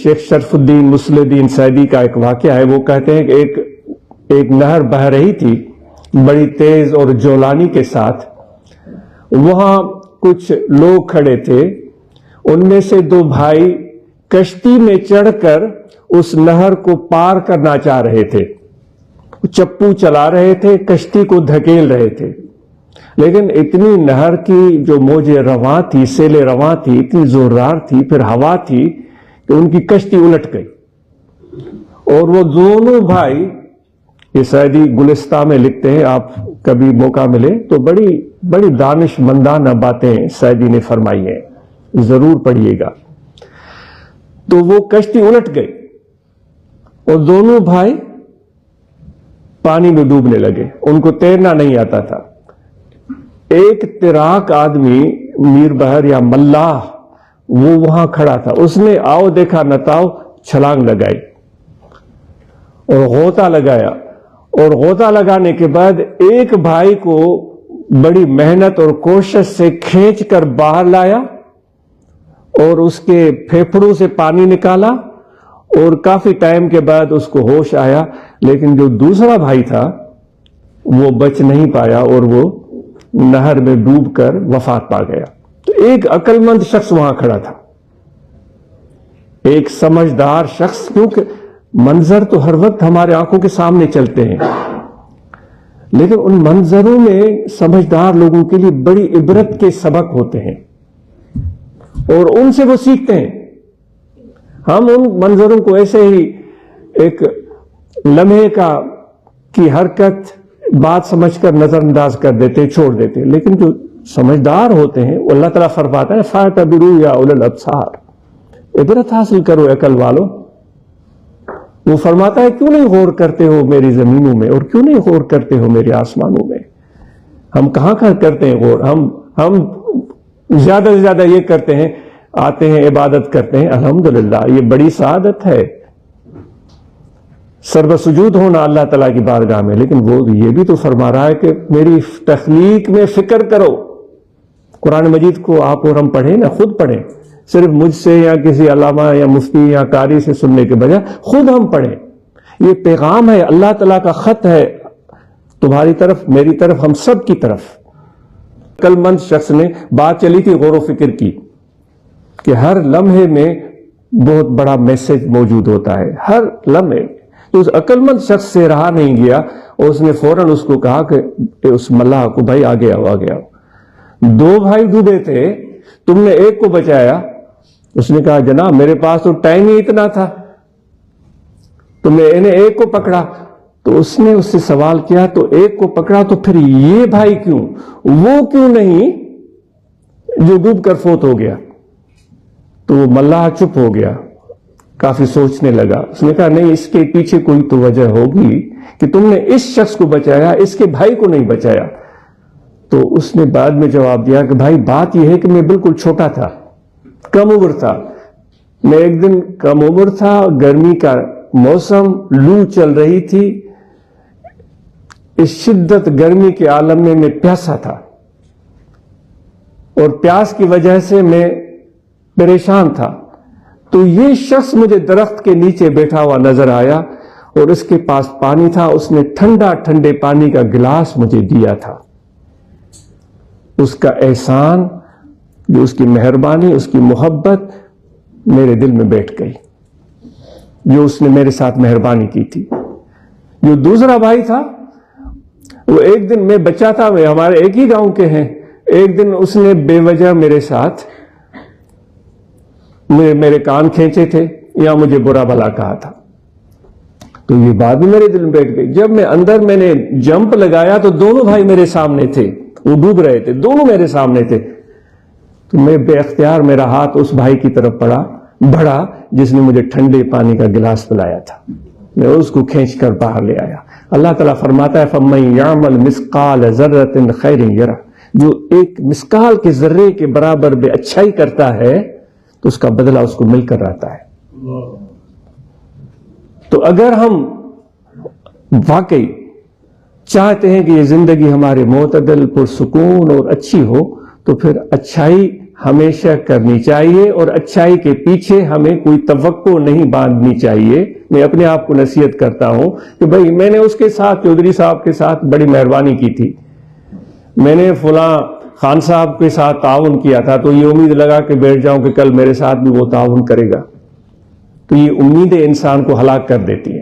شیخ شرف الدین مسلح الدین سعدی کا ایک واقعہ ہے. وہ کہتے ہیں کہ ایک نہر بہہ رہی تھی بڑی تیز اور جولانی کے ساتھ. وہاں کچھ لوگ کھڑے تھے. ان میں سے دو بھائی کشتی میں چڑھ کر اس نہر کو پار کرنا چاہ رہے تھے. چپو چلا رہے تھے, کشتی کو دھکیل رہے تھے, لیکن اتنی نہر کی جو موجیں رواں تھی, سیلیں رواں تھی, اتنی زوردار تھی, پھر ہوا تھی کہ ان کی کشتی الٹ گئی. اور وہ دونوں بھائی, یہ سعدی گلستان میں لکھتے ہیں, آپ کبھی موقع ملے تو بڑی بڑی دانش مندانہ باتیں سعدی نے فرمائی ہیں, ضرور پڑھیے گا. تو وہ کشتی الٹ گئی اور دونوں بھائی پانی میں ڈوبنے لگے. ان کو تیرنا نہیں آتا تھا. ایک تیراک آدمی, میر بہر یا ملاح, وہ وہاں کھڑا تھا. اس نے آؤ دیکھا نتاؤ چھلانگ لگائی اور غوطہ لگایا, اور غوطہ لگانے کے بعد ایک بھائی کو بڑی محنت اور کوشش سے کھینچ کر باہر لایا اور اس کے پھیپھڑوں سے پانی نکالا, اور کافی ٹائم کے بعد اس کو ہوش آیا. لیکن جو دوسرا بھائی تھا وہ بچ نہیں پایا اور وہ نہر میں ڈوب کر وفات پا گیا. تو ایک عقل مند شخص وہاں کھڑا تھا, ایک سمجھدار شخص, کیونکہ منظر تو ہر وقت ہمارے آنکھوں کے سامنے چلتے ہیں, لیکن ان منظروں میں سمجھدار لوگوں کے لیے بڑی عبرت کے سبق ہوتے ہیں اور ان سے وہ سیکھتے ہیں. ہم ان منظروں کو ایسے ہی ایک لمحے کی حرکت بات سمجھ کر نظر انداز کر دیتے, چھوڑ دیتے. لیکن جو سمجھدار ہوتے ہیں وہ اللہ تعالیٰ فرماتا ہے فَاعْتَبِرُوا يَا أُولِي الْأَبْصَارِ, عبرت حاصل کرو عقل والو. وہ فرماتا ہے کیوں نہیں غور کرتے ہو میری زمینوں میں, اور کیوں نہیں غور کرتے ہو میرے آسمانوں میں. ہم کہاں کرتے ہیں غور؟ ہم زیادہ سے زیادہ یہ کرتے ہیں, آتے ہیں عبادت کرتے ہیں, الحمدللہ یہ بڑی سعادت ہے سربسجود ہونا اللہ تعالیٰ کی بارگاہ میں. لیکن وہ یہ بھی تو فرما رہا ہے کہ میری تخلیق میں فکر کرو. قرآن مجید کو آپ اور ہم پڑھیں نا, خود پڑھیں, صرف مجھ سے یا کسی علامہ یا مفتی یا قاری سے سننے کے بجائے خود ہم پڑھیں. یہ پیغام ہے, اللہ تعالیٰ کا خط ہے تمہاری طرف, میری طرف, ہم سب کی طرف. عقل مند شخص نے بات چلی تھی غور و فکر کی کہ ہر لمحے میں بہت بڑا میسج موجود ہوتا ہے, ہر لمحے. تو اس عقل مند شخص سے رہا نہیں گیا اور اس نے فوراً اس کو کہا کہ اس ملاح کو, بھائی آگے آؤ آگے آؤ. دو بھائی ڈوبے تھے, تم نے ایک کو بچایا. اس نے کہا جناب میرے پاس تو ٹائم ہی اتنا تھا, تم نے انہیں ایک کو پکڑا. تو اس نے اس سے سوال کیا تو ایک کو پکڑا تو پھر یہ بھائی کیوں, وہ کیوں نہیں جو ڈوب کر فوت ہو گیا؟ تو وہ ملاح چپ ہو گیا, کافی سوچنے لگا. اس نے کہا نہیں, اس کے پیچھے کوئی تو وجہ ہوگی کہ تم نے اس شخص کو بچایا, اس کے بھائی کو نہیں بچایا. تو اس نے بعد میں جواب دیا کہ بھائی بات یہ ہے کہ میں بالکل چھوٹا تھا, کم عمر تھا. میں ایک دن کم عمر تھا, گرمی کا موسم, لو چل رہی تھی, اس شدت گرمی کے عالم میں پیاسا تھا اور پیاس کی وجہ سے میں پریشان تھا. تو یہ شخص مجھے درخت کے نیچے بیٹھا ہوا نظر آیا اور اس کے پاس پانی تھا, اس نے ٹھنڈے پانی کا گلاس مجھے دیا تھا. اس کا احسان, جو اس کی مہربانی, اس کی محبت میرے دل میں بیٹھ گئی, جو اس نے میرے ساتھ مہربانی کی تھی. جو دوسرا بھائی تھا وہ ایک دن, میں بچہ تھا, ہمارے ایک ہی گاؤں کے ہیں, ایک دن اس نے بے وجہ میرے ساتھ میرے کان کھینچے تھے یا مجھے برا بھلا کہا تھا. تو یہ بات بھی میرے دل میں بیٹھ گئی. جب میں نے جمپ لگایا تو دونوں بھائی میرے سامنے تھے, وہ ڈوب رہے تھے, دونوں میرے سامنے تھے. تو میں بے اختیار, میرا ہاتھ اس بھائی کی طرف بڑھا جس نے مجھے ٹھنڈے پانی کا گلاس پلایا تھا. میں اس کو کھینچ کر باہر لے آیا. اللہ تعالیٰ فرماتا ہے فَمَن يَعْمَلْ مِثْقَالَ ذَرَّةٍ خَيْرٍ يَرَهُ, جو ایک مثقال کے ذرے کے برابر بے اچھائی کرتا ہے تو اس کا بدلہ اس کو مل کر رہتا ہے. تو اگر ہم واقعی چاہتے ہیں کہ یہ زندگی ہمارے معتدل, پرسکون اور اچھی ہو, تو پھر اچھائی ہمیشہ کرنی چاہیے اور اچھائی کے پیچھے ہمیں کوئی توقع نہیں باندھنی چاہیے. میں اپنے آپ کو نصیحت کرتا ہوں کہ بھائی میں نے اس کے ساتھ چودھری صاحب کے ساتھ بڑی مہربانی کی تھی, میں نے فلاں خان صاحب کے ساتھ تعاون کیا تھا, تو یہ امید لگا کہ بیٹھ جاؤں کہ کل میرے ساتھ بھی وہ تعاون کرے گا. تو یہ امیدیں انسان کو ہلاک کر دیتی ہیں.